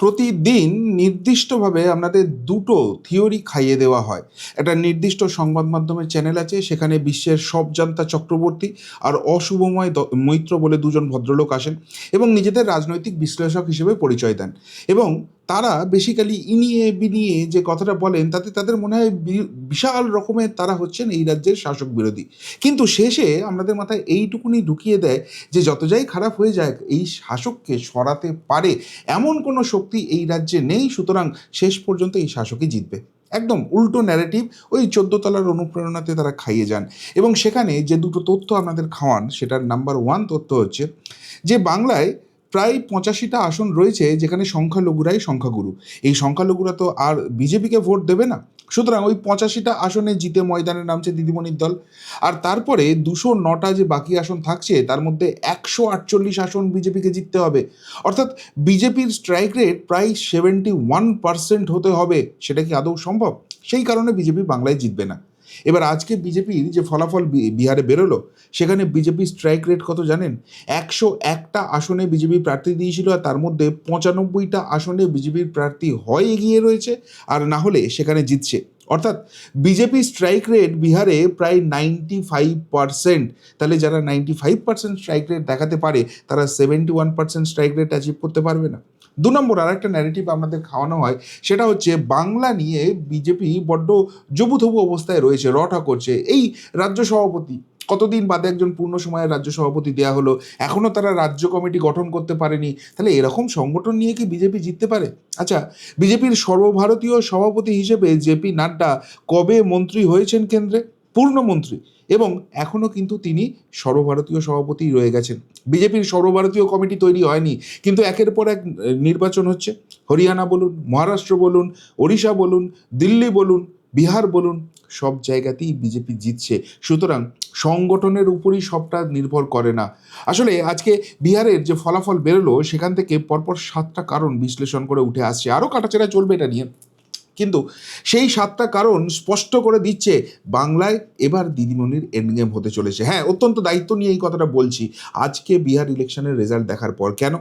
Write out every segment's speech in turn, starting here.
প্রতিদিন নির্দিষ্টভাবে আপনাদের দুটো থিওরি খাইয়ে দেওয়া হয়। একটা নির্দিষ্ট সংবাদ মাধ্যমের চ্যানেল আছে, সেখানে বিশ্বের সব জান্তা চক্রবর্তী আর অশুভময় মৈত্র বলে দুজন ভদ্রলোক আসেন এবং নিজেদের রাজনৈতিক বিশ্লেষক হিসেবে পরিচয় দেন। এবং তারা বেসিক্যালি ইনিয়ে বিনিয়ে যে কথাটা বলেন তাতে তাদের মনে হয় বিশাল রকমের তারা হচ্ছেন এই রাজ্যের শাসক বিরোধী। কিন্তু শেষে আমাদের মাথায় এইটুকুনি ঢুকিয়ে দেয় যে যত যাই খারাপ হয়ে যায় এই শাসককে সরাতে পারে এমন কোনো শক্তি এই রাজ্যে নেই, সুতরাং শেষ পর্যন্ত এই শাসকই জিতবে। একদম উল্টো ন্যারেটিভ ওই 14 তলার অনুপ্রেরণাতে তারা খাইয়ে যান। এবং সেখানে যে দুটো তথ্য আপনাদের খাওয়ান, সেটার নাম্বার ওয়ান তথ্য হচ্ছে যে বাংলায় প্রায় 85টা আসন রয়েছে যেখানে সংখ্যালঘুরাই সংখ্যাগুরু। এই সংখ্যালঘুরা তো আর বিজেপিকে ভোট দেবে না, সুতরাং ওই 85টা আসনে জিতে ময়দানে নামছে দিদিমণির দল। আর তারপরে 209টা যে বাকি আসন থাকছে তার মধ্যে 148 আসন বিজেপিকে জিততে হবে। অর্থাৎ বিজেপির স্ট্রাইক রেট প্রায় 71% হতে হবে। সেটা কি আদৌ সম্ভব? সেই কারণে বিজেপি বাংলায় জিতবে না। এবার আজকে বিজেপির যে ফলাফল বিহারে বেরোলো, সেখানে বিজেপির স্ট্রাইক রেট কত জানেন? 101টা আসনে বিজেপি প্রার্থী দিয়েছিল, আর তার মধ্যে 95টা আসনে বিজেপির প্রার্থী হয় এগিয়ে রয়েছে, আর না হলে সেখানে জিতছে। অর্থাৎ বিজেপি স্ট্রাইক রেট বিহারে প্রায় 95%। তাহলে যারা 95% স্ট্রাইক রেট দেখাতে পারে তারা 71% স্ট্রাইক রেট অ্যাচিভ করতে পারবে না। 2 নম্বর আর একটা ন্যারেটিভ আমাদের খাওয়ানো হয়, সেটা হচ্ছে বাংলা নিয়ে বিজেপি বড্ড জবুথবু অবস্থায় রয়েছে, রটা করছে। এই রাজ্য সভাপতি কতদিন বাদে একজন পূর্ণ সময়ের রাজ্য সভাপতি দেওয়া হলো, এখনও তারা রাজ্য কমিটি গঠন করতে পারেনি। তাহলে এরকম সংগঠন নিয়ে কি বিজেপি জিততে পারে? আচ্ছা, বিজেপির সর্বভারতীয় সভাপতি হিসেবে জেপি নাড্ডা কবে মন্ত্রী হয়েছেন কেন্দ্রে? পূর্ণমন্ত্রী। এবং এখনও কিন্তু তিনি সর্বভারতীয় সভাপতি রয়ে গেছেন। বিজেপির সর্বভারতীয় কমিটি তৈরি হয়নি, কিন্তু একের পর এক নির্বাচন হচ্ছে। হরিয়ানা বলুন, মহারাষ্ট্র বলুন, ওড়িশা বলুন, দিল্লি বলুন, বিহার বলুন, সব জায়গাতেই বিজেপি জিতছে। সুতরাং সংগঠনের উপরই সবটা নির্ভর করে না। আসলে আজকে বিহারের যে ফলাফল বেরোলো, সেখান থেকে পরপর 7টা কারণ বিশ্লেষণ করে উঠে আসছে। আরও কাটাছেড়া চলবে এটা নিয়ে, কিন্তু সেই 7টা কারণ স্পষ্ট করে দিচ্ছে বাংলায় এবার দিদিমণির এন্ডগেম হতে চলেছে। হ্যাঁ, অত্যন্ত দায়িত্ব নিয়ে এই কথাটা বলছি আজকে বিহার ইলেকশনের রেজাল্ট দেখার পর। কেন?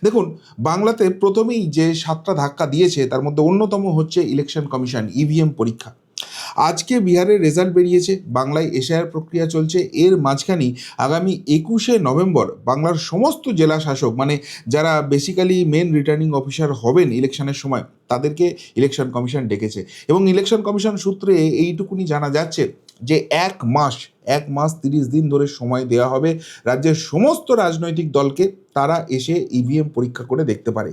দেখুন, বাংলাতে প্রথমেই যে 7টা ধাক্কা দিয়েছে তার মধ্যে অন্যতম হচ্ছে ইলেকশন কমিশন ইভিএম পরীক্ষা। আজকে বিহারের রেজাল্ট বেরিয়েছে, বাংলায় এসআইআর প্রক্রিয়া চলছে। এর মাঝখানেই আগামী 21শে নভেম্বর বাংলার সমস্ত জেলা শাসক, মানে যারা বেসিক্যালি মেন রিটার্নিং অফিসার হবেন ইলেকশনের সময়, তাদেরকে ইলেকশন কমিশন ডেকেছে। এবং ইলেকশন কমিশন সূত্রে এইটুকুনি জানা যাচ্ছে যে 1 মাস 30 দিন ধরে সময় দেওয়া হবে রাজ্যের সমস্ত রাজনৈতিক দলকে, তারা এসে ইভিএম পরীক্ষা করে দেখতে পারে।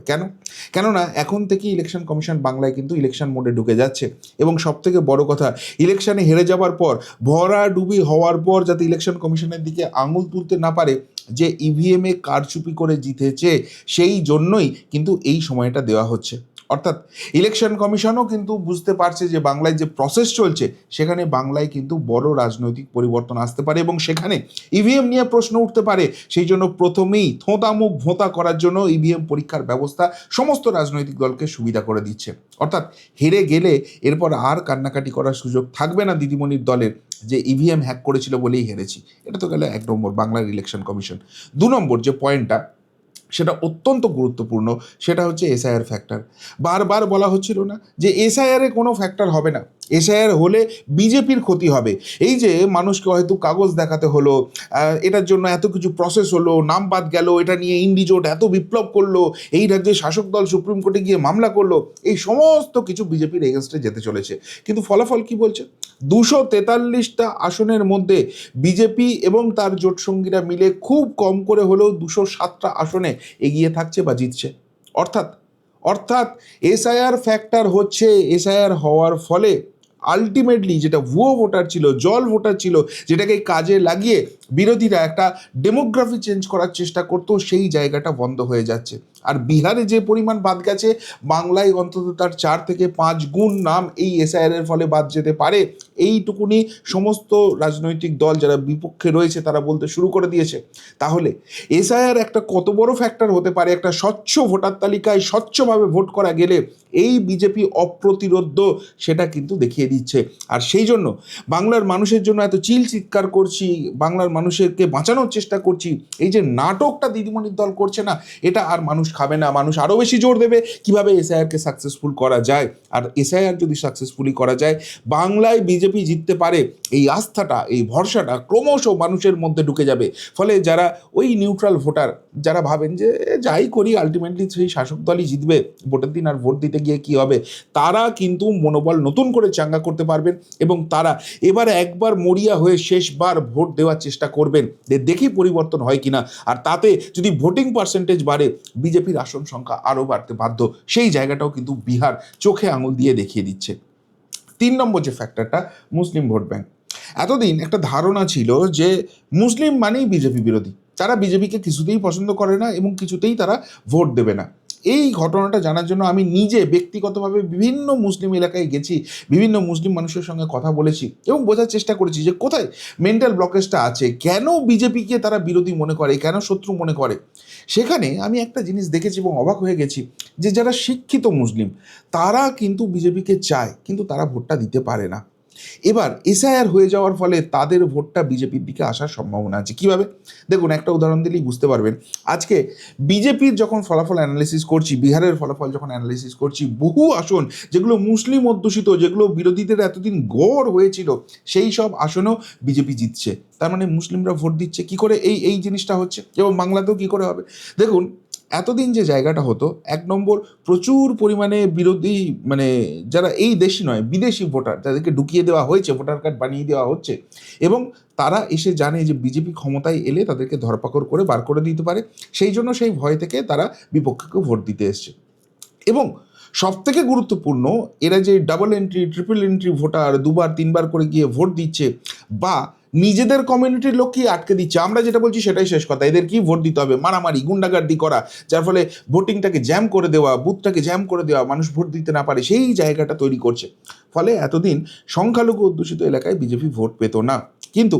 কেননা এখন থেকে ইলেকশন কমিশন বাংলায় কিন্তু ইলেকশন মোডে ঢুকে যাচ্ছে। এবং সবথেকে বড় কথা, ইলেকশনে হেরে যাওয়ার পর, ভরাডুবি হওয়ার পর যাতে ইলেকশন কমিশনের দিকে আঙুল তুলতে না পারে যে ইভিএমে কারচুপি করে জিতেছে, সেই জন্যই কিন্তু এই সময়টা দেওয়া হচ্ছে। অর্থাৎ ইলেকশন কমিশনও কিন্তু বুঝতে পারছে যে বাংলায় যে প্রসেস চলছে সেখানে বাংলায় কিন্তু বড় রাজনৈতিক পরিবর্তন আসতে পারে এবং সেখানে ইভিএম নিয়ে প্রশ্ন উঠতে পারে। সেই জন্য প্রথমেই থোঁতা মুখ ভোঁতা করার জন্য ইভিএম পরীক্ষার ব্যবস্থা সমস্ত রাজনৈতিক দলকে সুবিধা করে দিচ্ছে। অর্থাৎ হেরে গেলে এরপর আর কান্নাকাটি করার সুযোগ থাকবে না দিদিমণির দলের যে ইভিএম হ্যাক করেছিল বলেই হেরেছি। এটা তো গেল 1 নম্বর বাংলার ইলেকশন কমিশন। 2 নম্বর যে পয়েন্টটা, সেটা অত্যন্ত গুরুত্বপূর্ণ, সেটা হচ্ছে এসআইআর ফ্যাক্টর। বারবার বলা হচ্ছিল না যে এসআইআরে কোনো ফ্যাক্টর হবে না, এসআইআর হলে বিজেপির ক্ষতি হবে। এই যে মানুষকে হয়তো কাগজ দেখাতে হলো, এটার জন্য এত কিছু প্রসেস হলো, নাম বাদ গেল, এটা নিয়ে ইন্ডিজোট এত বিপ্লব করলো, এই রাজ্যে শাসক দল সুপ্রিম কোর্টে গিয়ে মামলা করলো, এই সমস্ত কিছু বিজেপির এগেনস্টে যেতে চলেছে। কিন্তু ফলাফল কি বলছে? 243টা আসনের মধ্যে বিজেপি এবং তার জোটসঙ্গীরা মিলে খুব কম করে হলেও 207টা আসনে এগিয়ে থাকছে বা জিতছে। অর্থাৎ অর্থাৎ এসআইআর ফ্যাক্টর হচ্ছে, এসআইআর হওয়ার ফলে আলটিমেটলি যেটা ভুয়ো ভোটার ছিল, জল ভোটার ছিল, যেটাকে কাজে লাগিয়ে বিরোধীরা একটা ডেমোগ্রাফি চেঞ্জ করার চেষ্টা করতো, সেই জায়গাটা বন্ধ হয়ে যাচ্ছে। আর বিহারে যে পরিমাণ বাদ গেছে, বাংলায় অন্তত তার 4 থেকে 5 গুণ নাম এই এসআইআর এর ফলে বাদ যেতে পারে। এইটুকুনি সমস্ত রাজনৈতিক দল যারা বিপক্ষে রয়েছে তারা বলতে শুরু করে দিয়েছে। তাহলে এসআইআর একটা কত বড় ফ্যাক্টর হতে পারে, একটা স্বচ্ছ ভোটার তালিকায় স্বচ্ছভাবে ভোট করা গেলে এই বিজেপি অপ্রতিরোধ্য, সেটা কিন্তু দেখিয়ে দিচ্ছে। আর সেই জন্য বাংলার মানুষের জন্য এত চিৎকার করছি, বাংলার মানুষকে বাঁচানোর চেষ্টা করছি, এই যে নাটকটা দিদিমণির দল করছে না, এটা আর মানুষ খাবে না, মানুষ আরও বেশি জোর দেবে কিভাবে এসআইআরকে সাকসেসফুল করা যায়। আর এসআইআর যদি সাকসেসফুলি করা যায়, বাংলায় বিজেপি জিততে পারে, এই আস্থাটা, এই ভরসাটা ক্রমশ মানুষের মধ্যে ঢুকে যাবে। ফলে যারা ওই নিউট্রাল ভোটার, যারা ভাবেন যে যাই করি আলটিমেটলি সেই শাসক দলই জিতবে, ভোটের দিন আর ভোট দিতে গিয়ে কি হবে, তারা কিন্তু মনোবল নতুন করে চাঙ্গা করতে পারবেন এবং তারা এবার একবার মরিয়া হয়ে শেষবার ভোট দেওয়ার চেষ্টা করবেন, দেখি পরিবর্তন হয় কিনা। আর তাতে যদি ভোটিং পার্সেন্টেজ বাড়ে, বিজেপির আসন সংখ্যা আরও বাড়তে বাধ্য। সেই জায়গাটাও কিন্তু বিহার চোখে আঙুল দিয়ে দেখিয়ে দিচ্ছে। 3 নম্বর যে ফ্যাক্টরটা, মুসলিম ভোট ব্যাংক। এতদিন একটা ধারণা ছিল যে মুসলিম মানেই বিজেপি বিরোধী, তারা বিজেপিকে কিছুতেই পছন্দ করে না এবং কিছুতেই তারা ভোট দেবে না। এই ঘটনাটা জানার জন্য আমি নিজে ব্যক্তিগতভাবে বিভিন্ন মুসলিম এলাকায় গেছি, বিভিন্ন মুসলিম মানুষের সঙ্গে কথা বলেছি এবং বোঝার চেষ্টা করেছি যে কোথায় মেন্টাল ব্লকেজটা আছে, কেন বিজেপিকে তারা বিরোধী মনে করে, কেন শত্রু মনে করে। সেখানে আমি একটা জিনিস দেখেছি এবং অবাক হয়ে গেছি যে যারা শিক্ষিত মুসলিম তারা কিন্তু বিজেপিকে চায়, কিন্তু তারা ভোটটা দিতে পারে না। এবার এসআইআর হয়ে যাওয়ার ফলে তাদের ভোটটা বিজেপির দিকে আসার সম্ভাবনা আছে। কিভাবে? দেখুন, একটা উদাহরণ দিলেই বুঝতে পারবেন। আজকে বিজেপির যখন ফলাফল অ্যানালিসিস করছি, বিহারের ফলাফল যখন অ্যানালিসিস করছি, বহু আসন যেগুলো মুসলিম অধ্যুষিত, যেগুলো বিরোধীদের এতদিন গড় হয়েছিল, সেই সব আসনেও বিজেপি জিতছে। তার মানে মুসলিমরা ভোট দিচ্ছে কি করে? এই জিনিসটা হচ্ছে। এবং বাংলাতেও কি করে হবে? দেখুন, এতদিন যে জায়গাটা হতো, 1 নম্বর প্রচুর পরিমাণে বিরোধী, মানে যারা এই দেশি নয় বিদেশি ভোটার, যাদেরকে ঢুকিয়ে দেওয়া হয়েছে, ভোটার কার্ড বানিয়ে দেওয়া হচ্ছে, এবং তারা এসে জানে যে বিজেপি ক্ষমতায় এলে তাদেরকে ধরপাকড় করে বার করে দিতে পারে, সেই জন্য সেই ভয় থেকে তারা বিপক্ষকে ভোট দিতে এসছে। এবং সবথেকে গুরুত্বপূর্ণ, এরা যে double entry, triple entry voter 2বার 3বার করে গিয়ে ভোট দিচ্ছে, বা নিজেদের কমিউনিটির লোককেই আটকে দিচ্ছে। আমরা যেটা বলছি সেটাই শেষ কথা, এদের কি ভোট দিতে হবে, মারামারি গুন্ডাগার্দি করা, যার ফলে ভোটিংটাকে জ্যাম করে দেওয়া, বুথটাকে জ্যাম করে দেওয়া, মানুষ ভোট দিতে না পারে, সেই জায়গাটা তৈরি করছে। ফলে এতদিন সংখ্যালঘু অধ্যুষিত এলাকায় বিজেপি ভোট পেত না। কিন্তু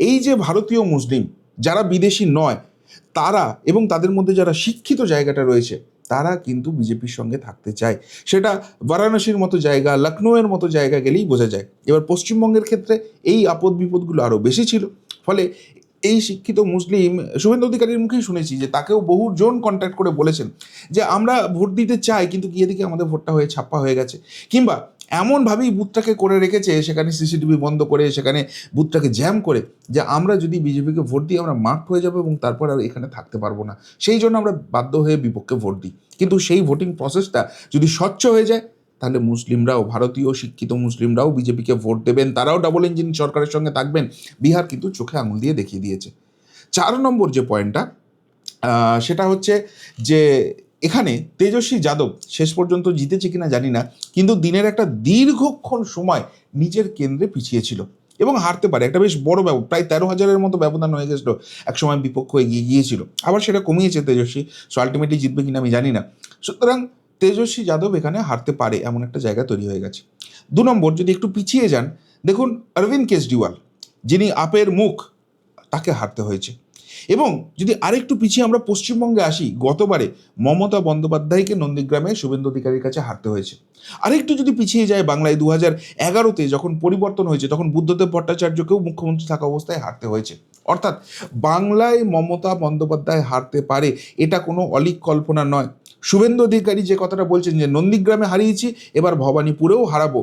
এই যে ভারতীয় মুসলিম যারা বিদেশি নয়, তারা এবং তাদের মধ্যে যারা শিক্ষিত জায়গাটা রয়েছে, তারা কিন্তু বিজেপির সঙ্গে থাকতে চায়। সেটা বারাণসীর মতো জায়গা, লখনৌয়ের মতো জায়গা গেলেই বোঝা যায়। এবার পশ্চিমবঙ্গের ক্ষেত্রে এই আপদ বিপদগুলো আরও বেশি ছিল। ফলে এই শিক্ষিত মুসলিম, শুভেন্দু অধিকারীর মুখেই শুনেছি যে তাকেও বহুজন কন্ট্যাক্ট করে বলেছেন যে আমরা ভোট দিতে চাই, কিন্তু গিয়ে দেখি আমাদের ভোটটা হয়ে ছাপ্পা হয়ে গেছে, কিংবা এমনভাবেই বুথটাকে করে রেখেছে, সেখানে সিসিটিভি বন্ধ করে, সেখানে বুথটাকে জ্যাম করে, যে আমরা যদি বিজেপিকে ভোট দিই আমরা মার্ক হয়ে যাবো এবং তারপর আর এখানে থাকতে পারবো না, সেই জন্য আমরা বাধ্য হয়ে বিপক্ষে ভোট দিই। কিন্তু সেই ভোটিং প্রসেসটা যদি স্বচ্ছ হয়ে যায়, তাহলে মুসলিমরাও, ভারতীয় শিক্ষিত মুসলিমরাও বিজেপিকে ভোট দেবেন, তারাও ডাবল ইঞ্জিন সরকারের সঙ্গে থাকবেন। বিহার কিন্তু চোখে আঙুল দিয়ে দেখিয়ে দিয়েছে। 4 নম্বর যে পয়েন্টটা, সেটা হচ্ছে যে এখানে তেজস্বী যাদব শেষ পর্যন্ত জিতেছে কিনা জানি না, কিন্তু দিনের একটা দীর্ঘক্ষণ সময় নিজের কেন্দ্রে পিছিয়েছিল এবং হারতে পারে। একটা বেশ বড় প্রায় 13,000-এর মতো ব্যবধান হয়ে গেছিলো, একসময় বিপক্ষ এগিয়ে গিয়েছিল, আবার সেটা কমিয়েছে তেজস্বী। সো আলটিমেটলি জিতবে কিনা আমি জানি না। সুতরাং তেজস্বী যাদব এখানে হারতে পারে, এমন একটা জায়গা তৈরি হয়ে গেছে। 2 নম্বর, যদি একটু পিছিয়ে যান, দেখুন অরবিন্দ কেজরিওয়াল, যিনি আপের মুখ, তাকে হারতে হয়েছে। এবং যদি আরেকটু পিছিয়ে আমরা পশ্চিমবঙ্গে আসি, গতবারে মমতা বন্দ্যোপাধ্যায়কে নন্দীগ্রামে শুভেন্দু অধিকারীর কাছে হারতে হয়েছে। আরেকটু যদি পিছিয়ে যায় বাংলায়, 2011-তে যখন পরিবর্তন হয়েছে, তখন বুদ্ধদেব ভট্টাচার্যকেও মুখ্যমন্ত্রী থাকা অবস্থায় হারতে হয়েছে। অর্থাৎ বাংলায় মমতা বন্দ্যোপাধ্যায় হারতে পারে, এটা কোনো অলীক কল্পনা নয়। শুভেন্দু অধিকারী যে কথাটা বলছেন যে নন্দীগ্রামে হারিয়েছি, এবার ভবানীপুরেও হারাবো,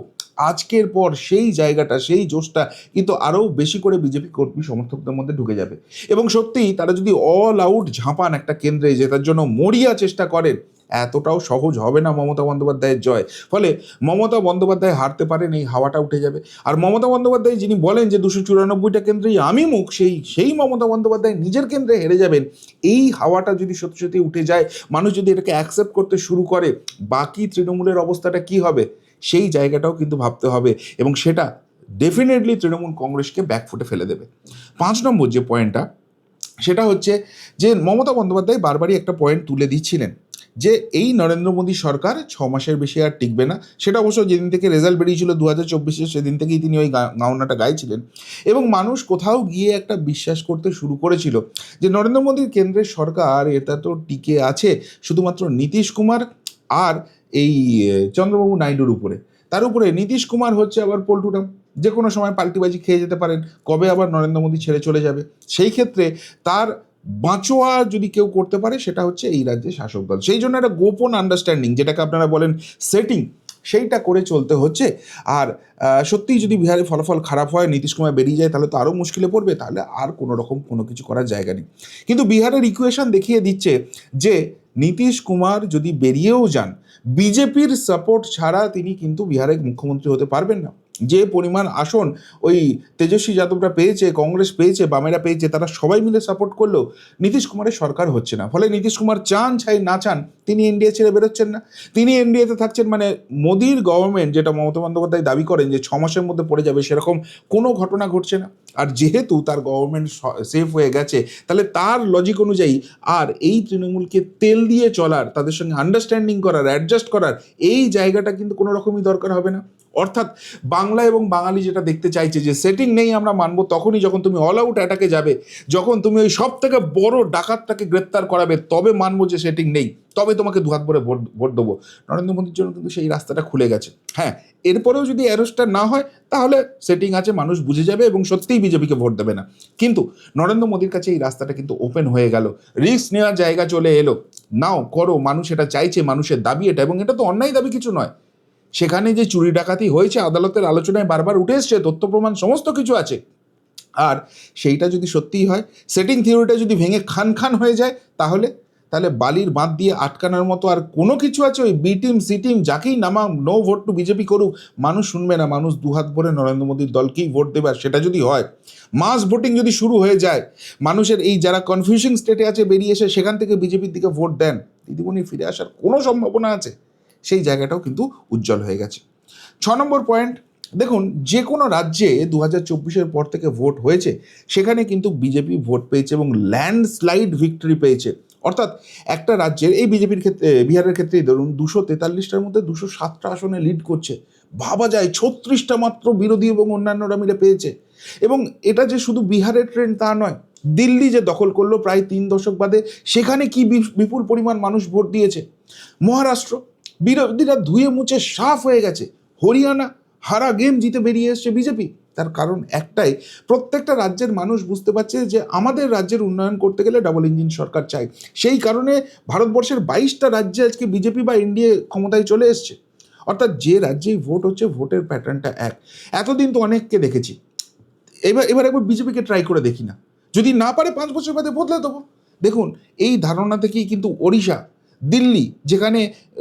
আজকের পর সেই জায়গাটা, সেই জোশটা কিন্তু আরও বেশি করে বিজেপি কর্মী সমর্থকদের মধ্যে ঢুকে যাবে। এবং সত্যিই তারা যদি অল আউট ঝাঁপান একটা কেন্দ্রে জেতার জন্য মরিয়া চেষ্টা করেন, এতটাও সহজ হবে না মমতা বন্দ্যোপাধ্যায়ের জয়। ফলে মমতা বন্দ্যোপাধ্যায় হারতে পারেন, এই হাওয়াটা উঠে যাবে। আর মমতা বন্দ্যোপাধ্যায় যিনি বলেন যে 294টা কেন্দ্রেই আমি মুখ, সেই মমতা বন্দ্যোপাধ্যায় নিজের কেন্দ্রে হেরে যাবেন। এই হাওয়াটা যদি সত্যি সত্যি উঠে যায়, মানুষ যদি এটাকে অ্যাকসেপ্ট করতে শুরু করে, বাকি তৃণমূলের অবস্থাটা কি হবে, সেই জায়গাটাও কিন্তু ভাবতে হবে, এবং সেটা ডেফিনেটলি তৃণমূল কংগ্রেসকে ব্যাকফুটে ফেলে দেবে। 5 নম্বর যে পয়েন্টটা, সেটা হচ্ছে যে মমতা বন্দ্যোপাধ্যায় বারবারই একটা পয়েন্ট তুলে দিচ্ছিলেন যে এই নরেন্দ্র মোদী সরকার 6 মাসের বেশি আর টিকবে না। সেটা অবশ্য যেদিন থেকে রেজাল্ট বেরিয়েছিল 2024-এ, সেদিন থেকেই তিনি ওই গাওনাটা গাইছিলেন, এবং মানুষ কোথাও গিয়ে একটা বিশ্বাস করতে শুরু করেছিল যে নরেন্দ্র মোদীর কেন্দ্রের সরকার, এটা তো টিকে আছে শুধুমাত্র নীতিশ কুমার আর এই চন্দ্রবাবু নাইডুর উপরে। তার উপরে নীতিশ কুমার হচ্ছে আবার পল্টুরাম, যে কোনো সময় পাল্টিবাজি খেয়ে যেতে পারেন, কবে আবার নরেন্দ্র মোদী ছেড়ে চলে যাবে। সেই ক্ষেত্রে তার বাঁচোয়া যদি কেউ করতে পারে সেটা হচ্ছে এই রাজ্যের শাসক দল। সেই জন্য একটা গোপন আন্ডারস্ট্যান্ডিং, যেটাকে আপনারা বলেন সেটিং, সেইটা করে চলতে হচ্ছে। আর সত্যিই যদি বিহারে ফলাফল খারাপ হয়, নীতিশ কুমার বেরিয়ে যায়, তাহলে তো আরও মুশকিলে পড়বে, তাহলে আর কোনো রকম কোনো কিছু করার জায়গা নেই। কিন্তু বিহারের ইকুয়েশন দেখিয়ে দিচ্ছে যে নীতিশ কুমার যদি বেরিয়েও যান, বিজেপির সাপোর্ট ছাড়া তিনি কিন্তু বিহারের মুখ্যমন্ত্রী হতে পারবেন না। যে পরিমাণ আসন ওই তেজস্বী যাদবরা পেয়েছে, কংগ্রেস পেয়েছে, বামেরা পেয়েছে, তারা সবাই মিলে সাপোর্ট করলেও নীতিশ কুমারের সরকার হচ্ছে না। ফলে নীতিশ কুমার চান চাই না চান, তিনি এনডিএ ছেড়ে বেরোচ্ছেন না। তিনি এনডিএতে থাকছেন, মানে মোদির গভর্নমেন্ট, যেটা মমতা বন্দ্যোপাধ্যায় দাবি করেন যে 6 মাসের মধ্যে পড়ে যাবে, সেরকম কোনো ঘটনা ঘটছে না। আর যেহেতু তার গভর্নমেন্ট সেফ হয়ে গেছে, তাহলে তার লজিক অনুযায়ী আর এই তৃণমূলকে তেল দিয়ে চলার, তাদের সঙ্গে আন্ডারস্ট্যান্ডিং করার, অ্যাডজাস্ট করার এই জায়গাটা কিন্তু কোনো রকমই দরকার হবে না। অর্থাৎ বাংলা এবং বাঙালি যেটা দেখতে চাইছে যে সেটিং নেই আমরা মানবো তখনই যখন তুমি অল আউট অ্যাটাকে যাবে, যখন তুমি ওই সব থেকে বড় ডাকাতটাকে গ্রেপ্তার করাবে, তবে মানবো যে সেটিং নেই, তবে তোমাকে দুহাত ভরে ভোট দেবো। নরেন্দ্র মোদীর জন্য কিন্তু সেই রাস্তাটা খুলে গেছে। হ্যাঁ, এরপরেও যদি অ্যারেস্টটা না হয়, তাহলে সেটিং আছে, মানুষ বুঝে যাবে এবং সত্যিই বিজেপিকে ভোট দেবে না। কিন্তু নরেন্দ্র মোদীর কাছে এই রাস্তাটা কিন্তু ওপেন হয়ে গেল, রিস্ক নেওয়ার জায়গা চলে এলো। নাও করো, মানুষ এটা চাইছে, মানুষের দাবি এটা, এবং এটা তো অন্যায় দাবি কিছু নয়। সেখানে যে চুরি ডাকাতি হয়েছে আদালতের আলোচনায় বারবার উঠে এসছে, তথ্য প্রমাণ সমস্ত কিছু আছে। আর সেইটা যদি সত্যিই হয়, সেটিং থিওরিটা যদি ভেঙে খান খান হয়ে যায়, তাহলে বালির বাঁধ দিয়ে আটকানোর মতো আর কোনো কিছু আছে? ওই বি টিম সি টিম যাকেই নামা, নো ভোট টু বিজেপি করুক, মানুষ শুনবে না। মানুষ দুহাত ভরে নরেন্দ্র মোদীর দলকেই ভোট দেবে। আর সেটা যদি হয়, মাস ভোটিং যদি শুরু হয়ে যায়, মানুষের এই যারা কনফিউশন স্টেটে আছে বেরিয়ে এসে সেখান থেকে বিজেপির দিকে ভোট দেন, দিদিমণি ফিরে আসার কোনো সম্ভাবনা আছে, সেই জায়গাটাও কিন্তু উজ্জ্বল হয়ে গেছে। 6 নম্বর পয়েন্ট, দেখুন, যে কোনো রাজ্যে 2024-এর পর থেকে ভোট হয়েছে, সেখানে কিন্তু বিজেপি ভোট পেয়েছে এবং ল্যান্ডস্লাইড ভিক্টরি পেয়েছে। অর্থাৎ একটা রাজ্যের, এই বিজেপির ক্ষেত্রে, বিহারের ক্ষেত্রেই ধরুন, 243টার মধ্যে 207টা আসনে লিড করছে। ভাবা যায় 36টা মাত্র বিরোধী এবং অন্যান্যরা মিলে পেয়েছে। এবং এটা যে শুধু বিহারের ট্রেন্ড তা নয়, দিল্লি যে দখল করলো প্রায় 3 দশক বাদে, সেখানে কি বিপুল পরিমাণ মানুষ ভোট দিয়েছে। মহারাষ্ট্র, বিরোধীরা ধুয়ে মুছে সাফ হয়ে গেছে। হরিয়ানা, হারা গেম জিতে বেরিয়ে এসছে বিজেপি। তার কারণ একটাই, প্রত্যেকটা রাজ্যের মানুষ বুঝতে পারছে যে আমাদের রাজ্যের উন্নয়ন করতে গেলে ডাবল ইঞ্জিন সরকার চাই। সেই কারণে ভারতবর্ষের 22টা রাজ্যে আজকে বিজেপি বা এনডিএ ক্ষমতায় চলে এসছে। অর্থাৎ যে রাজ্যেই ভোট হচ্ছে, ভোটের প্যাটার্নটা এক। এতদিন তো অনেককে দেখেছি, এবার একবার বিজেপিকে ট্রাই করে দেখি না, যদি না পারে 5 বছর বাদে বদলে দেবো। দেখুন, এই ধারণা থেকেই কিন্তু ওড়িশা, দিল্লি, যেখানে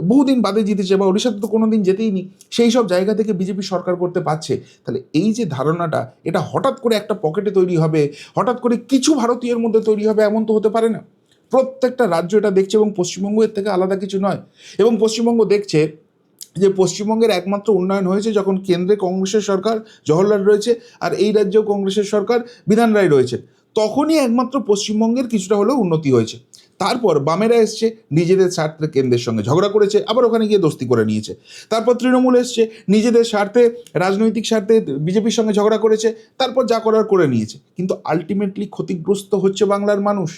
বহুদিন বাদে জিতেছে, বা ওড়িশাতে তো কোনো দিন যেতেই নি, সেই সব জায়গা থেকে বিজেপি সরকার করতে পারছে। তাহলে এই যে ধারণাটা, এটা হঠাৎ করে একটা পকেটে তৈরি হবে, হঠাৎ করে কিছু ভারতীয়ের মধ্যে তৈরি হবে, এমন তো হতে পারে না। প্রত্যেকটা রাজ্য এটা দেখছে, এবং পশ্চিমবঙ্গ এর থেকে আলাদা কিছু নয়। এবং পশ্চিমবঙ্গ দেখছে যে পশ্চিমবঙ্গের একমাত্র উন্নয়ন হয়েছে যখন কেন্দ্রে কংগ্রেসের সরকার, জওহরলাল রয়েছে, আর এই রাজ্যেও কংগ্রেসের সরকার, বিধান রায় রয়েছে, তখনই একমাত্র পশ্চিমবঙ্গের কিছুটা হলেও উন্নতি হয়েছে। তারপর বামেরা এসছে, নিজেদের স্বার্থে কেন্দ্রের সঙ্গে ঝগড়া করেছে, আবার ওখানে গিয়ে দোস্তি করে নিয়েছে। তারপর তৃণমূল এসছে, নিজেদের স্বার্থে, রাজনৈতিক স্বার্থে বিজেপির সঙ্গে ঝগড়া করেছে, তারপর যা করার করে নিয়েছে। কিন্তু আলটিমেটলি ক্ষতিগ্রস্ত হচ্ছে বাংলার মানুষ।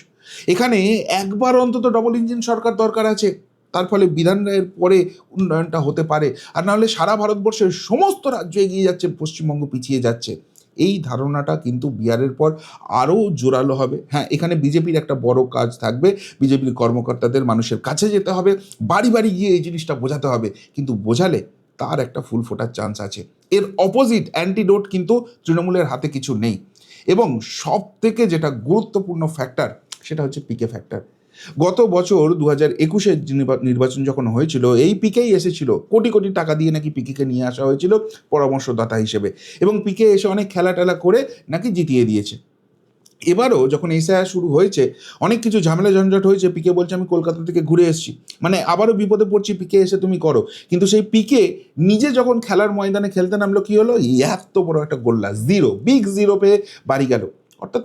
এখানে একবার অন্তত ডবল ইঞ্জিন সরকার দরকার আছে, তার ফলে বিধান রায়ের পরে উন্নয়নটা হতে পারে। আর নাহলে সারা ভারতবর্ষের সমস্ত রাজ্য এগিয়ে যাচ্ছে, পশ্চিমবঙ্গ পিছিয়ে যাচ্ছে। এই ধারণাটা কিন্তু বিহারের পর আরও জোরালো হবে। হ্যাঁ, এখানে বিজেপির একটা বড় কাজ থাকবে, বিজেপির কর্মকর্তাদের মানুষের কাছে যেতে হবে, বাড়ি বাড়ি গিয়ে এই জিনিসটা বোঝাতে হবে। কিন্তু বোঝালে তার একটা ফুল ফোটার চান্স আছে। এর অপোজিট অ্যান্টিডোট কিন্তু তৃণমূলের হাতে কিছু নেই। এবং সব থেকে যেটা গুরুত্বপূর্ণ ফ্যাক্টর, সেটা হচ্ছে পিকে ফ্যাক্টর। গত বছর 2021-এর নির্বাচন যখন হয়েছিল, এই পিকেই এসেছিল, কোটি কোটি টাকা দিয়ে নাকি পিকেকে নিয়ে আসা হয়েছিল পরামর্শদাতা হিসেবে, এবং পিকে এসে অনেক খেলা টেলা করে নাকি জিতিয়ে দিয়েছে। এবারও যখন এসআইআর শুরু হয়েছে, অনেক কিছু ঝামেলা ঝঞ্ঝট হয়েছে, পিকে বলছে আমি কলকাতা থেকে ঘুরে এসেছি, মানে আবারও বিপদে পড়ছি, পিকে এসে তুমি করো। কিন্তু সেই পিকে নিজে যখন খেলার ময়দানে খেলতে নামলো, কি হলো? এত বড় একটা গোল্লা, বিগ জিরো পেয়ে বাড়ি গেল। অর্থাৎ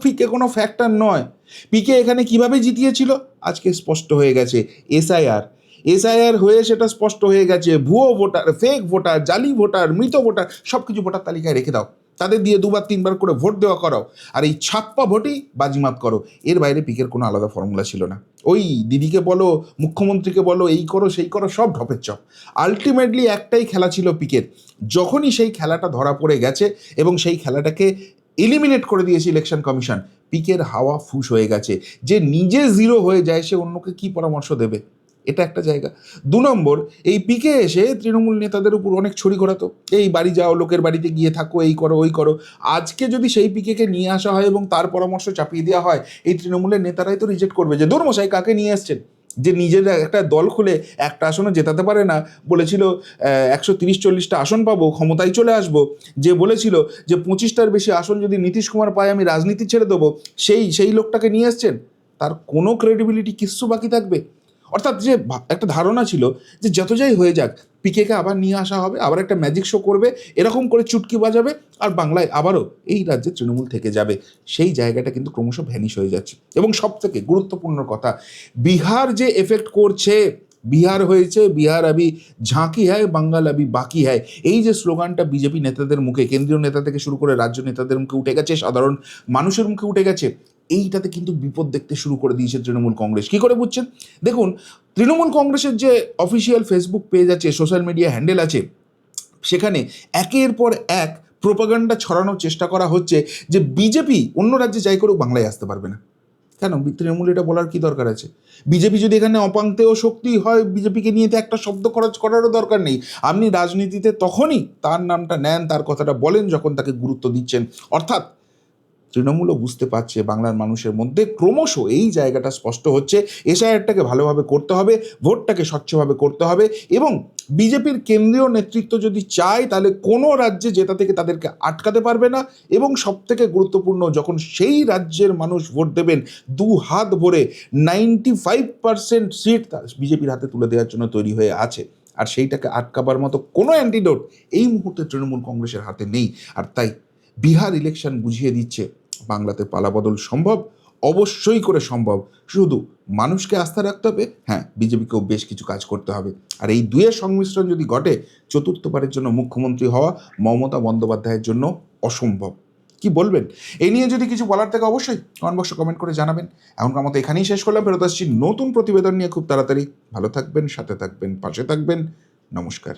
পিকে কোনো ফ্যাক্টর নয়। পিকে এখানে কিভাবে জিতিয়েছিল আজকে স্পষ্ট হয়ে গেছে। এসআইআর হয়ে সেটা স্পষ্ট হয়ে গেছে। ভুয়ো ভোটার, ফেক ভোটার, জালি ভোটার, মৃত ভোটার, সব কিছু ভোটার তালিকায় রেখে দাও, তাদের দিয়ে 2-3 বার করে ভোট দেওয়া করাও, আর এই ছাপ্পা ভোটেই বাজিমাত করো। এর বাইরে পিকের কোনো আলাদা ফর্মুলা ছিল না। ওই দিদিকে বলো, মুখ্যমন্ত্রীকে বলো, এই করো সেই করো, সব ঢপের চপ। আলটিমেটলি একটাই খেলা ছিল পিকের। যখনই সেই খেলাটা ধরা পড়ে গেছে এবং সেই খেলাটাকে এলিমিনেট করে দিয়েছে ইলেকশন কমিশন। পিকের হাওয়া ফুস হয়ে গেছে। যে নিজে জিরো হয়ে যায় সে অন্যকে কি পরামর্শ দেবে? এটা একটা জায়গা। ২ নম্বর, এই পিকে এসে তৃণমূল নেতাদের উপর অনেক ছড়ি ঘোরাতো, এই বাড়ি যাও, লোকের বাড়িতে গিয়ে থাকো, এই করো ওই করো। আজকে যদি সেই পিকেকে নিয়ে আসা হয় এবং তার পরামর্শ চাপিয়ে দেওয়া হয়, এই তৃণমূলের নেতারাই তো রিজেক্ট করবে যে দূর মশাই কাকে নিয়ে এসছেন, যে নিজের একটা দল খুলে একটা আসনও জেতাতে পারে না, বলেছিল ১৩০-৪০টা আসন পাবো, ক্ষমতায় চলে আসবো, যে বলেছিল যে ২৫টার বেশি আসন যদি নীতিশ কুমার পায় আমি রাজনীতি ছেড়ে দেবো, সেই লোকটাকে নিয়ে এসছেন। তার কোনো ক্রেডিবিলিটি কিচ্ছু বাকি থাকবে? অর্থাৎ যে একটা ধারণা ছিল যে যত যাই হয়ে যাক পিকেকে আবার নিয়ে আসা হবে, আবার একটা ম্যাজিক শো করবে, এরকম করে চুটকি বাজাবে, আর বাংলায় আবারও এই রাজ্যে তৃণমূল থেকে যাবে, সেই জায়গাটা কিন্তু ক্রমশ ভ্যানিশ হয়ে যাচ্ছে। এবং সব থেকে গুরুত্বপূর্ণ কথা, বিহার যে এফেক্ট করছে, বিহার হয়েছে বিহার আবি ঝাঁকি হ্যায়, বাঙ্গাল আবি বাকি হ্যায়, এই যে স্লোগানটা বিজেপি নেতাদের মুখে, কেন্দ্রীয় নেতা থেকে শুরু করে রাজ্য নেতাদের মুখে উঠে গেছে, সাধারণ মানুষের মুখে উঠে গেছে, এইটাতে কিন্তু বিপদ দেখতে শুরু করে দিয়েছে তৃণমূল কংগ্রেস। কী করে বুঝছেন? দেখুন, তৃণমূল কংগ্রেসের যে অফিসিয়াল ফেসবুক পেজ আছে, সোশ্যাল মিডিয়া হ্যান্ডেল আছে, সেখানে একের পর এক প্রোপাগান্ডা ছড়ানোর চেষ্টা করা হচ্ছে যে বিজেপি অন্য রাজ্যে যাই করুক বাংলায় আসতে পারবে না। কেন? তৃণমূল এটা বলার কি দরকার আছে? বিজেপি যদি এখানে অপাঙ্ক্তেয় শক্তি হয়, বিজেপিকে নিয়ে তো একটা শব্দ খরচ করারও দরকার নেই। আপনি রাজনীতিতে তখনই তার নামটা নেন, তার কথাটা বলেন যখন তাকে গুরুত্ব দিচ্ছেন। অর্থাৎ তৃণমূলও বুঝতে পারছে বাংলার মানুষের মধ্যে ক্রমশ এই জায়গাটা স্পষ্ট হচ্ছে, এসআইআরটাকে ভালোভাবে করতে হবে, ভোটটাকে স্বচ্ছভাবে করতে হবে, এবং বিজেপির কেন্দ্রীয় নেতৃত্ব যদি চায় তাহলে কোনো রাজ্যে জেতা থেকে তাদেরকে আটকাতে পারবে না। এবং সবথেকে গুরুত্বপূর্ণ, যখন সেই রাজ্যের মানুষ ভোট দেবেন, ২ হাত ভরে 95% সিট বিজেপির হাতে তুলে দেওয়ার জন্য তৈরি হয়ে আছে। আর সেইটাকে আটকাবার মতো কোনো অ্যান্টিডোট এই মুহূর্তে তৃণমূল কংগ্রেসের হাতে নেই। আর তাই বিহার ইলেকশন বুঝিয়ে দিচ্ছে বাংলাতে পালাবদল সম্ভব, অবশ্যই করে সম্ভব। শুধু মানুষকে আস্থা রাখতে হবে, হ্যাঁ বিজেপিকেও বেশ কিছু কাজ করতে হবে। আর এই দুয়ের সংমিশ্রণ যদি ঘটে, চতুর্থবারের জন্য মুখ্যমন্ত্রী হওয়া মমতা বন্দ্যোপাধ্যায়ের জন্য অসম্ভব। কি বলবেন? এই নিয়ে যদি কিছু বলার থাকে অবশ্যই কমেন্ট বক্সে কমেন্ট করে জানাবেন। এখনকার মতো এখানেই শেষ করলাম, ফেরত আসছি নতুন প্রতিবেদন নিয়ে খুব তাড়াতাড়ি। ভালো থাকবেন, সাথে থাকবেন, পাশে থাকবেন। নমস্কার।